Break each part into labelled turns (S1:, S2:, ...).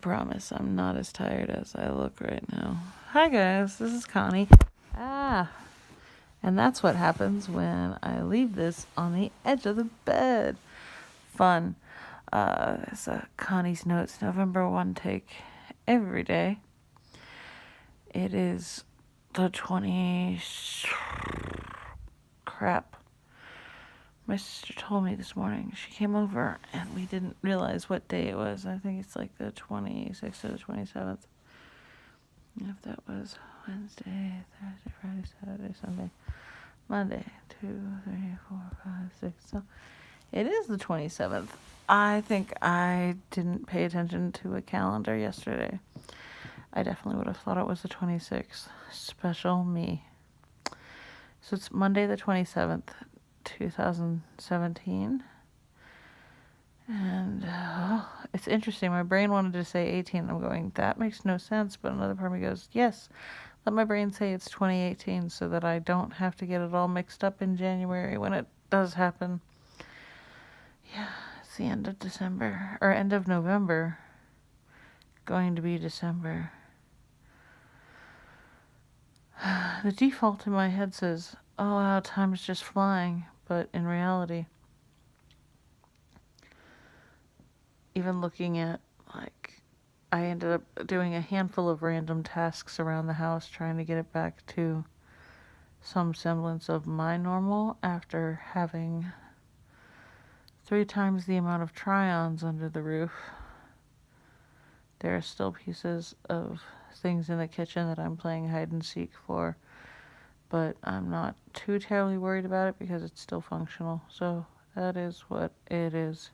S1: promise I'm not as tired as I look right now. Hi guys, this is Connie. And that's what happens when I leave this on the edge of the bed. Fun. It's a Connie's Notes November 1 take every day. It is the 20... Crap. My sister told me this morning. She came over and we didn't realize what day it was. I think it's like the 26th or the 27th. If that was Wednesday, Thursday, Friday, Saturday, Sunday, Monday, 2, 3, 4, 5, 6. So it is the 27th. I think I didn't pay attention to a calendar yesterday. I definitely would have thought it was the 26th. Special me. So it's Monday the 27th, 2017. And it's interesting. My brain wanted to say 18. I'm going, that makes no sense. But another part of me goes, yes, let my brain say it's 2018 so that I don't have to get it all mixed up in January when it does happen. Yeah, it's the end of December, or end of November. Going to be December. The default in my head says, oh wow, time is just flying. But in reality, even looking at, like, I ended up doing a handful of random tasks around the house, trying to get it back to some semblance of my normal after having 3 times the amount of try-ons under the roof. There are still pieces of things in the kitchen that I'm playing hide and seek for, but I'm not too terribly worried about it because it's still functional. So that is what it is.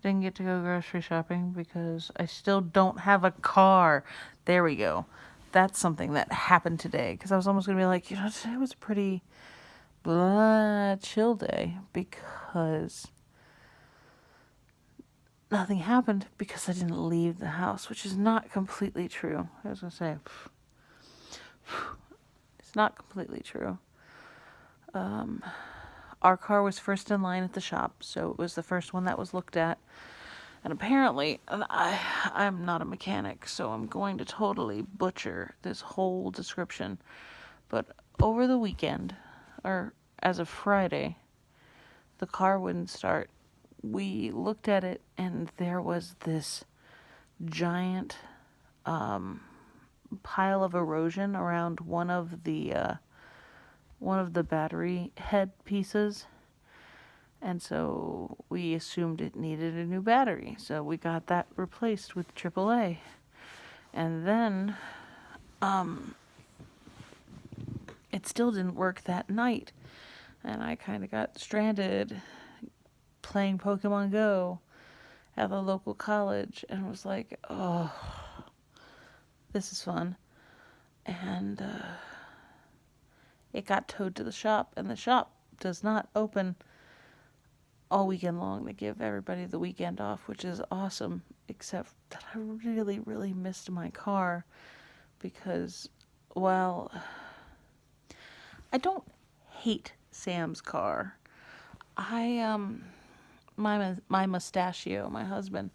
S1: Didn't get to go grocery shopping because I still don't have a car. There we go. That's something that happened today, because I was almost going to be like, today was a pretty chill day because nothing happened because I didn't leave the house, which is not completely true. I was going to say, it's not completely true. Our car was first in line at the shop, so it was the first one that was looked at. And apparently, I'm not a mechanic, so I'm going to totally butcher this whole description. But over the weekend, or as of Friday, the car wouldn't start. We looked at it, and there was this giant pile of erosion around one of the battery head pieces. And so we assumed it needed a new battery. So we got that replaced with AAA. And then it still didn't work that night. And I kind of got stranded playing Pokemon Go at the local college and was like, oh, this is fun. And it got towed to the shop, and the shop does not open all weekend long. They give everybody the weekend off, which is awesome, except that I really, really missed my car because, well, I don't hate Sam's car. My mustachio, my husband,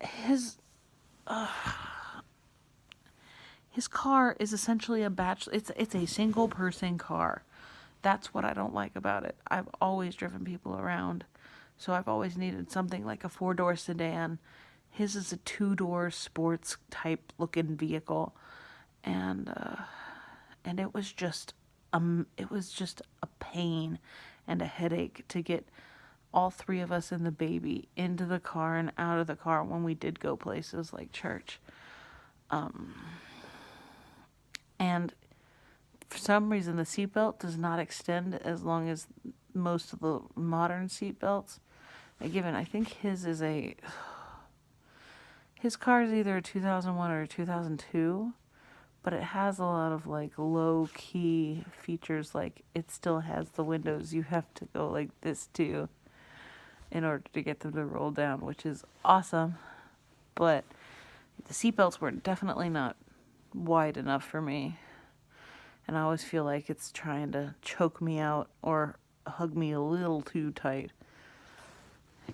S1: his car is essentially a bachelor. It's a single person car. That's what I don't like about it. I've always driven people around, so I've always needed something like a 4-door sedan. His is a 2-door sports type looking vehicle, and it was just a pain and a headache to get all 3 of us and the baby into the car and out of the car when we did go places like church. And for some reason, the seatbelt does not extend as long as most of the modern seatbelts. Given, I think his car is either a 2001 or a 2002, but it has a lot of like low key features. Like it still has the windows you have to go like this too in order to get them to roll down, which is awesome. But the seatbelts were definitely not wide enough for me. And I always feel like it's trying to choke me out or hug me a little too tight.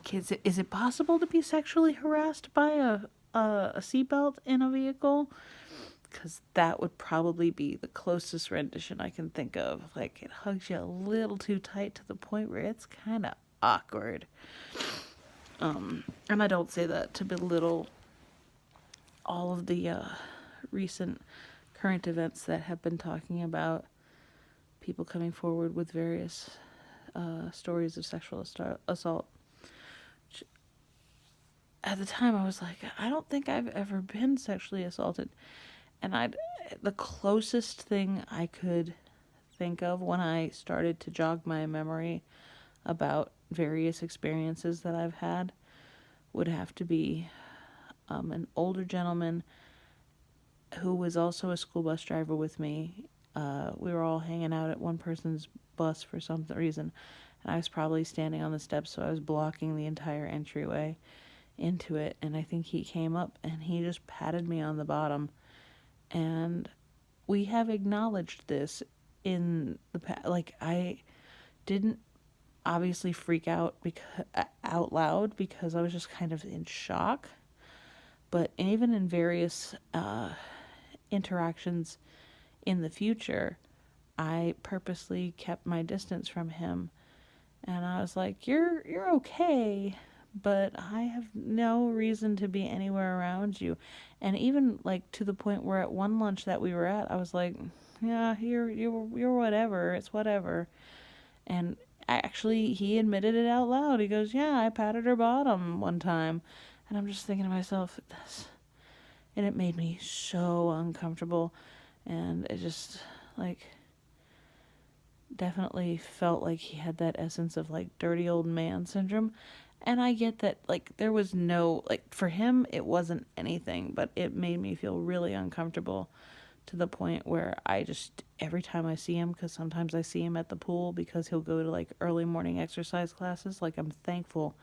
S1: kids, is it possible to be sexually harassed by a seatbelt in a vehicle? Because that would probably be the closest rendition I can think of. Like, it hugs you a little too tight to the point where it's kind of awkward. And I don't say that to belittle all of the recent current events that have been talking about people coming forward with various stories of sexual assault. At the time, I was like, I don't think I've ever been sexually assaulted. And the closest thing I could think of when I started to jog my memory about various experiences that I've had would have to be an older gentleman who was also a school bus driver with me. We were all hanging out at one person's bus for some reason, and I was probably standing on the steps, so I was blocking the entire entryway into it, and I think he came up and he just patted me on the bottom. And we have acknowledged this in the past. Like, I didn't obviously freak out out loud because I was just kind of in shock. But even in various interactions in the future, I purposely kept my distance from him. And I was like, you're okay, but I have no reason to be anywhere around you. And even like to the point where at one lunch that we were at, I was like, yeah, you're whatever. It's whatever. And actually, he admitted it out loud. He goes, yeah, I patted her bottom one time. And I'm just thinking to myself, and it made me so uncomfortable. And it just, like, definitely felt like he had that essence of, like, dirty old man syndrome. And I get that, like, there was no, like, for him, it wasn't anything, but it made me feel really uncomfortable to the point where I just, every time I see him, because sometimes I see him at the pool because he'll go to, like, early morning exercise classes. Like, I'm thankful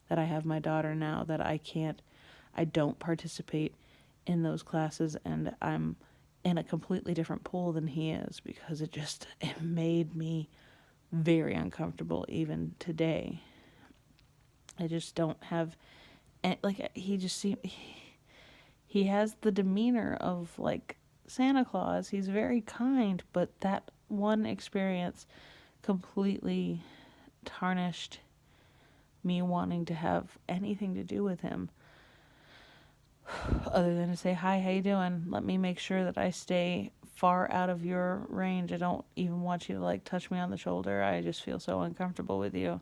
S1: that I have my daughter now, that I don't participate in those classes, and I'm in a completely different pool than he is, because it made me very uncomfortable even today. I just don't have, like, he has the demeanor of, like, Santa Claus. He's very kind, but that one experience completely tarnished me wanting to have anything to do with him, other than to say, hi, how you doing? Let me make sure that I stay far out of your range. I don't even want you to, like, touch me on the shoulder. I just feel so uncomfortable with you.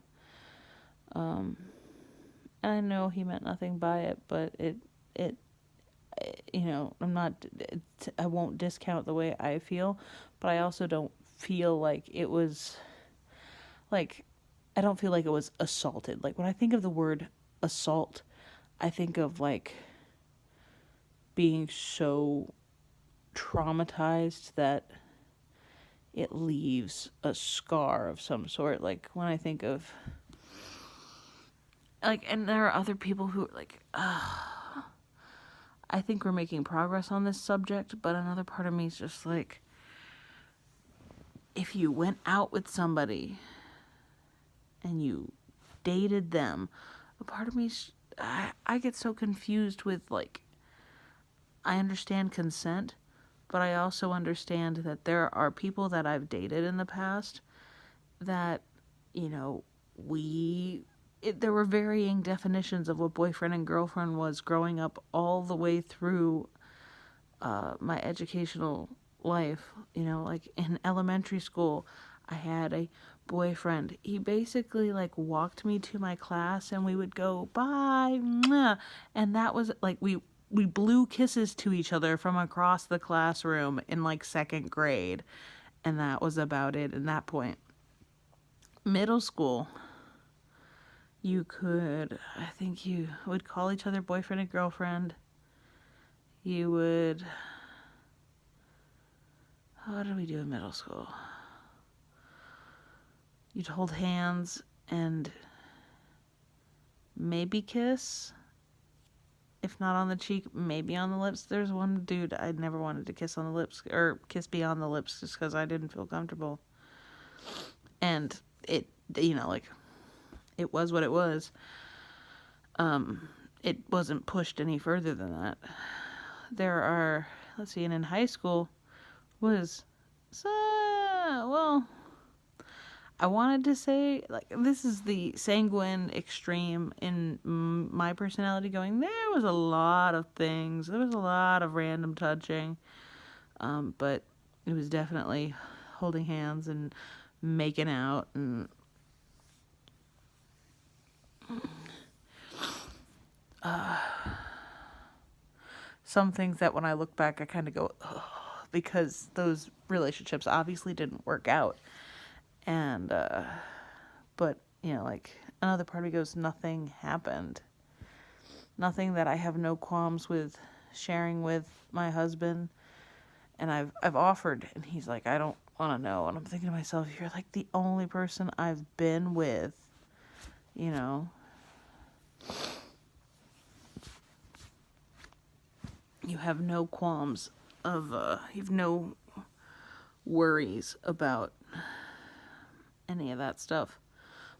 S1: And I know he meant nothing by it, but it you know, I won't discount the way I feel, but I also don't feel like it was, like, I don't feel like it was assaulted. Like, when I think of the word assault, I think of, like, being so traumatized that it leaves a scar of some sort. Like, when I think of, like, and there are other people who are like, I think we're making progress on this subject, but another part of me is just like, if you went out with somebody and you dated them, a part of me, I get so confused with, like, I understand consent, but I also understand that there are people that I've dated in the past that, you know, there were varying definitions of what boyfriend and girlfriend was growing up all the way through my educational life. You know, like, in elementary school, I had a boyfriend. He basically, like, walked me to my class and we would go, bye, mwah. And that was, like, we blew kisses to each other from across the classroom in, like, second grade. And that was about it at that point. Middle school, I think you would call each other boyfriend and girlfriend. You would, what did we do in middle school? You'd hold hands and maybe kiss. If not on the cheek, maybe on the lips. There's one dude I never wanted to kiss on the lips, or kiss beyond the lips, just because I didn't feel comfortable. And it, you know, like, it was what it was. it wasn't pushed any further than that. There are, let's see, and in high school was, well, I wanted to say, like, this is the sanguine extreme in my personality going, there was a lot of things. There was a lot of random touching. But it was definitely holding hands and making out and some things that when I look back, I kind of go, ugh, because those relationships obviously didn't work out. And, but, you know, like, another part of me goes, nothing happened. Nothing that I have no qualms with sharing with my husband. And I've offered, and he's like, I don't want to know. And I'm thinking to myself, you're like the only person I've been with, you know. You have no qualms of, you have no worries about any of that stuff.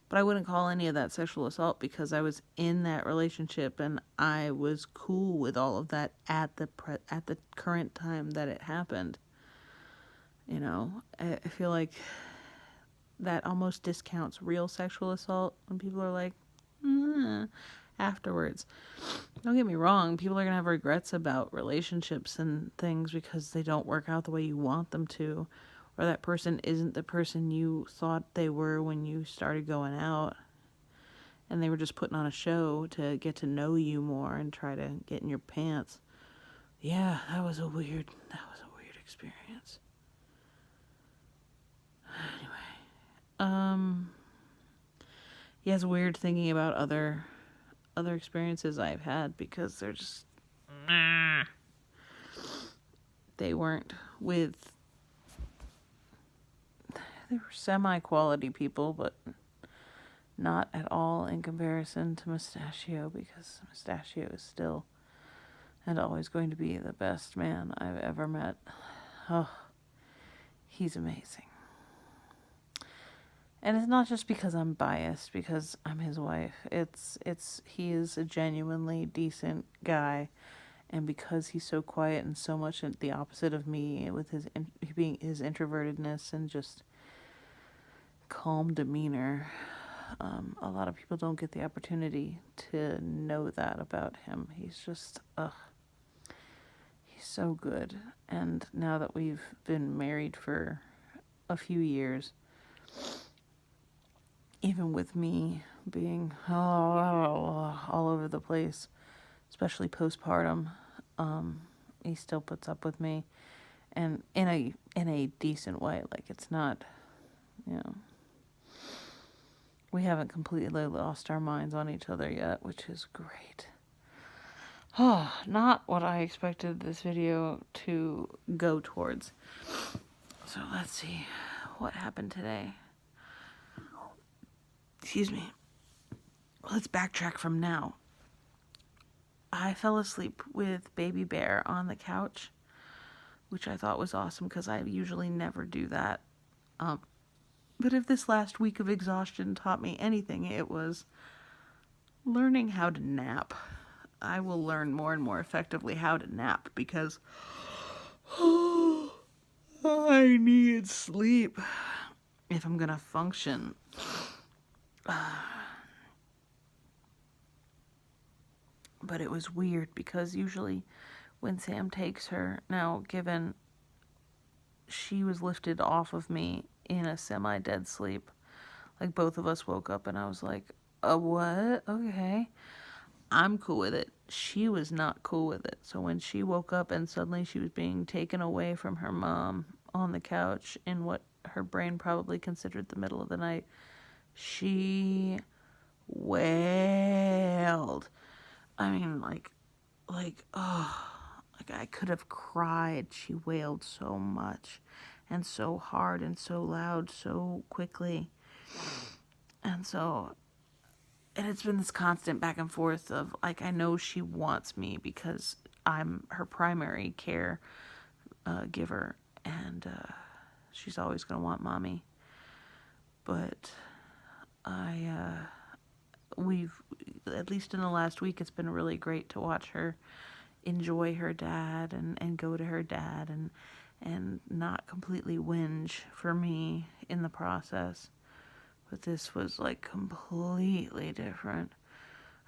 S1: But I wouldn't call any of that sexual assault because I was in that relationship and I was cool with all of that at the current time that it happened. You know, I feel like that almost discounts real sexual assault when people are like, afterwards. Don't get me wrong, people are going to have regrets about relationships and things because they don't work out the way you want them to, or that person isn't the person you thought they were when you started going out, and they were just putting on a show to get to know you more and try to get in your pants. Yeah, that was a weird experience. Anyway, yeah, it's weird thinking about other experiences I've had because they're just, they weren't with, they were semi-quality people, but not at all in comparison to Mustachio, because Mustachio is still and always going to be the best man I've ever met. Oh, he's amazing. And it's not just because I'm biased, because I'm his wife. He is a genuinely decent guy, and because he's so quiet and so much the opposite of me, with his introvertedness and just calm demeanor, a lot of people don't get the opportunity to know that about him. He's just, he's so good. And now that we've been married for a few years, even with me being all over the place, especially postpartum, he still puts up with me, and in a decent way. Like, it's not, you know, we haven't completely lost our minds on each other yet, which is great. Oh, not what I expected this video to go towards. So let's see what happened today. Excuse me. Let's backtrack from now. I fell asleep with Baby Bear on the couch, which I thought was awesome because I usually never do that. But if this last week of exhaustion taught me anything, it was learning how to nap. I will learn more and more effectively how to nap because I need sleep if I'm gonna function. But it was weird because usually when Sam takes her, now given she was lifted off of me in a semi-dead sleep, like both of us woke up and I was like, what? Okay. I'm cool with it. She was not cool with it. So when she woke up and suddenly she was being taken away from her mom on the couch in what her brain probably considered the middle of the night, she wailed. I mean, like, I could have cried. She wailed so much and so hard and so loud so quickly. And it's been this constant back and forth of, like, I know she wants me because I'm her primary care giver, and she's always going to want mommy. But we've at least in the last week, it's been really great to watch her enjoy her dad and go to her dad and not completely whinge for me in the process. But this was like completely different.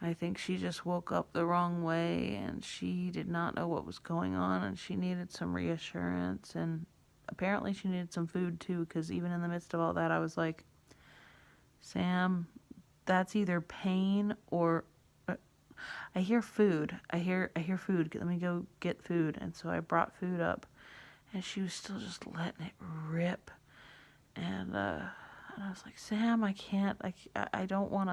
S1: I think she just woke up the wrong way and she did not know what was going on and she needed some reassurance, and apparently she needed some food too, because even in the midst of all that I was like, Sam, that's either pain or I hear food. I hear food. Let me go get food. And so I brought food up and she was still just letting it rip. And I was like, Sam, I can't. I don't want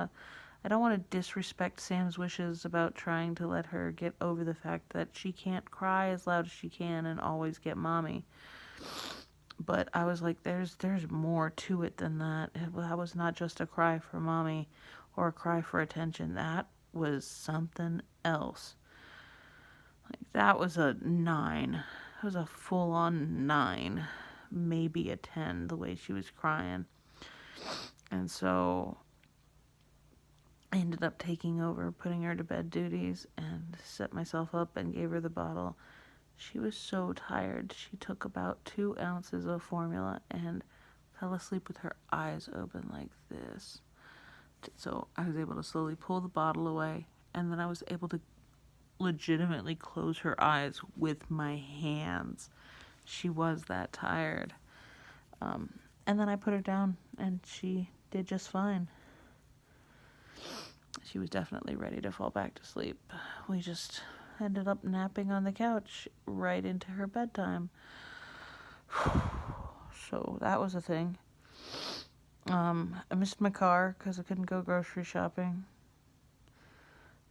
S1: to disrespect Sam's wishes about trying to let her get over the fact that she can't cry as loud as she can and always get mommy. But I was like, there's more to it than that. That was not just a cry for mommy or a cry for attention. That was something else. Like, that was a 9. It was a full-on 9, maybe a 10, the way she was crying. And so I ended up taking over, putting her to bed duties, and set myself up and gave her the bottle. She was so tired. She took about 2 ounces of formula and fell asleep with her eyes open like this. So I was able to slowly pull the bottle away, and then I was able to legitimately close her eyes with my hands. She was that tired. And then I put her down, and she did just fine. She was definitely ready to fall back to sleep. We just ended up napping on the couch right into her bedtime. So that was a thing. I missed my car because I couldn't go grocery shopping.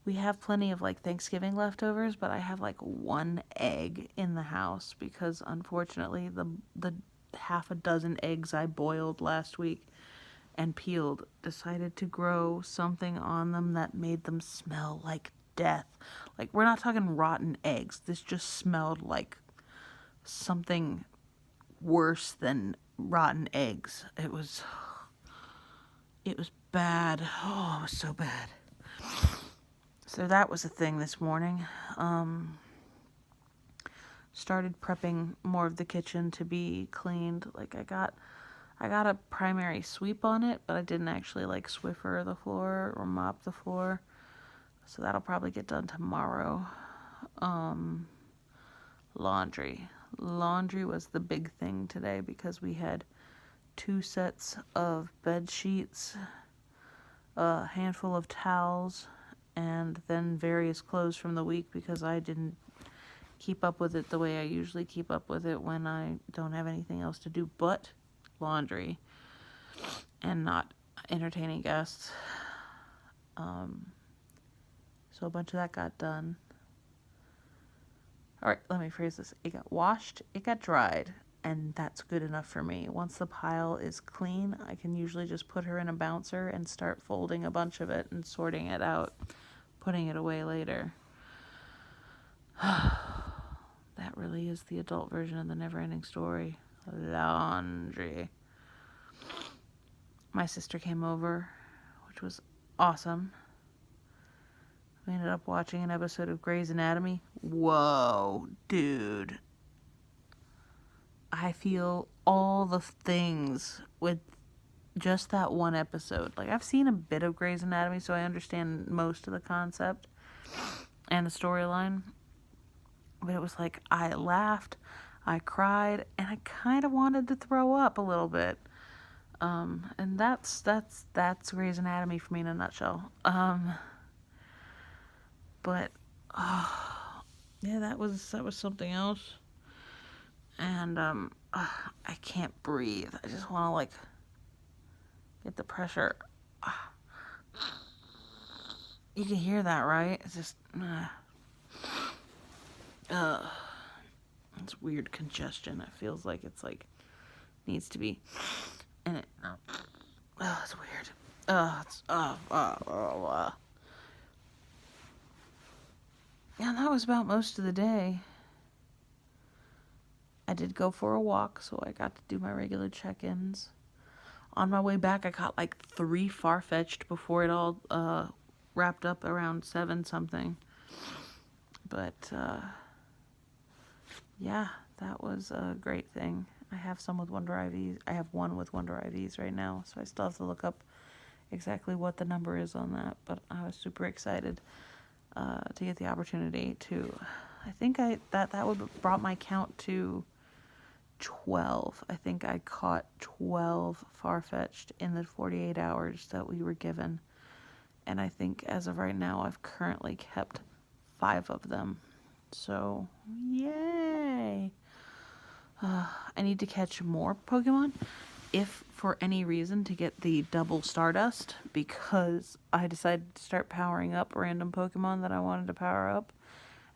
S1: We have plenty of like Thanksgiving leftovers, but I have like 1 egg in the house because unfortunately the half a dozen eggs I boiled last week and peeled decided to grow something on them that made them smell like death. Like, we're not talking rotten eggs. This just smelled like something worse than rotten eggs. It was bad. Oh, it was so bad. So that was a thing this morning. Started prepping more of the kitchen to be cleaned. Like, I got a primary sweep on it, but I didn't actually like Swiffer the floor or mop the floor. So that'll probably get done tomorrow. Laundry. Laundry was the big thing today because we had 2 sets of bed sheets, a handful of towels, and then various clothes from the week because I didn't keep up with it the way I usually keep up with it when I don't have anything else to do but laundry and not entertaining guests. So a bunch of that got done. Alright, let me phrase this. It got washed, it got dried, and that's good enough for me. Once the pile is clean, I can usually just put her in a bouncer and start folding a bunch of it and sorting it out, putting it away later. That really is the adult version of the never-ending story. Laundry. My sister came over, which was awesome. We ended up watching an episode of Grey's Anatomy. Whoa, dude. I feel all the things with just that one episode. Like, I've seen a bit of Grey's Anatomy, so I understand most of the concept and the storyline. But it was like, I laughed, I cried, and I kind of wanted to throw up a little bit. And that's Grey's Anatomy for me in a nutshell. But yeah, that was something else. And I can't breathe. I just want to like get the pressure. You can hear that, right? It's just it's weird congestion. It feels like it's like needs to be, and it's weird. Yeah, that was about most of the day. I did go for a walk, so I got to do my regular check-ins. On my way back, I caught like 3 Farfetched before it all wrapped up around 7 something. But yeah, that was a great thing. I have some with Wonder IVs. I have one with Wonder IVs right now, so I still have to look up exactly what the number is on that. But I was super excited to get the opportunity to. I think that would brought my count to 12. I think I caught 12 far-fetched in the 48 hours that we were given. And I think as of right now, I've currently kept 5 of them. So, yay! I need to catch more Pokemon, if for any reason, to get the double Stardust, because I decided to start powering up random Pokemon that I wanted to power up.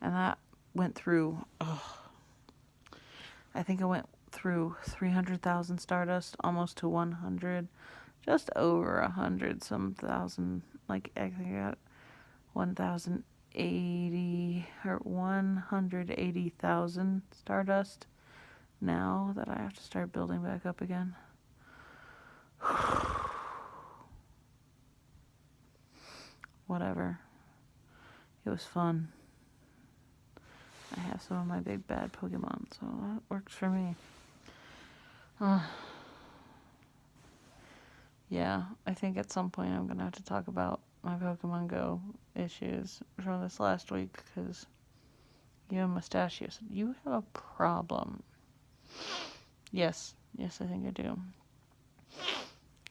S1: And that went through, I think I went through 300,000 Stardust, almost to 100, just over 100 some thousand, like I think I got 1,080 or 180,000 Stardust now that I have to start building back up again. Whatever. It was fun. I have some of my big bad Pokemon, so that works for me. Yeah, I think at some point I'm going to have to talk about my Pokemon Go issues from this last week, because you and Mustachio said, you have a problem. Yes, I think I do.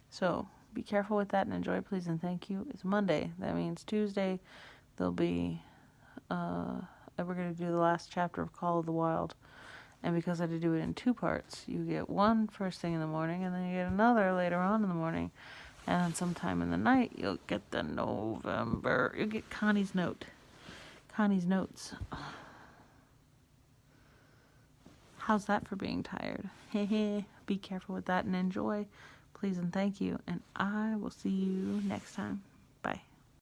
S1: So, be careful with that and enjoy, please, and thank you. It's Monday. That means Tuesday there'll be, we're going to do the last chapter of Call of the Wild. And because I had to do it in 2 parts, you get one first thing in the morning, and then you get another later on in the morning. And then sometime in the night, you'll get the November. You'll get Connie's note. Connie's notes. How's that for being tired? Be careful with that and enjoy, please and thank you. And I will see you next time. Bye.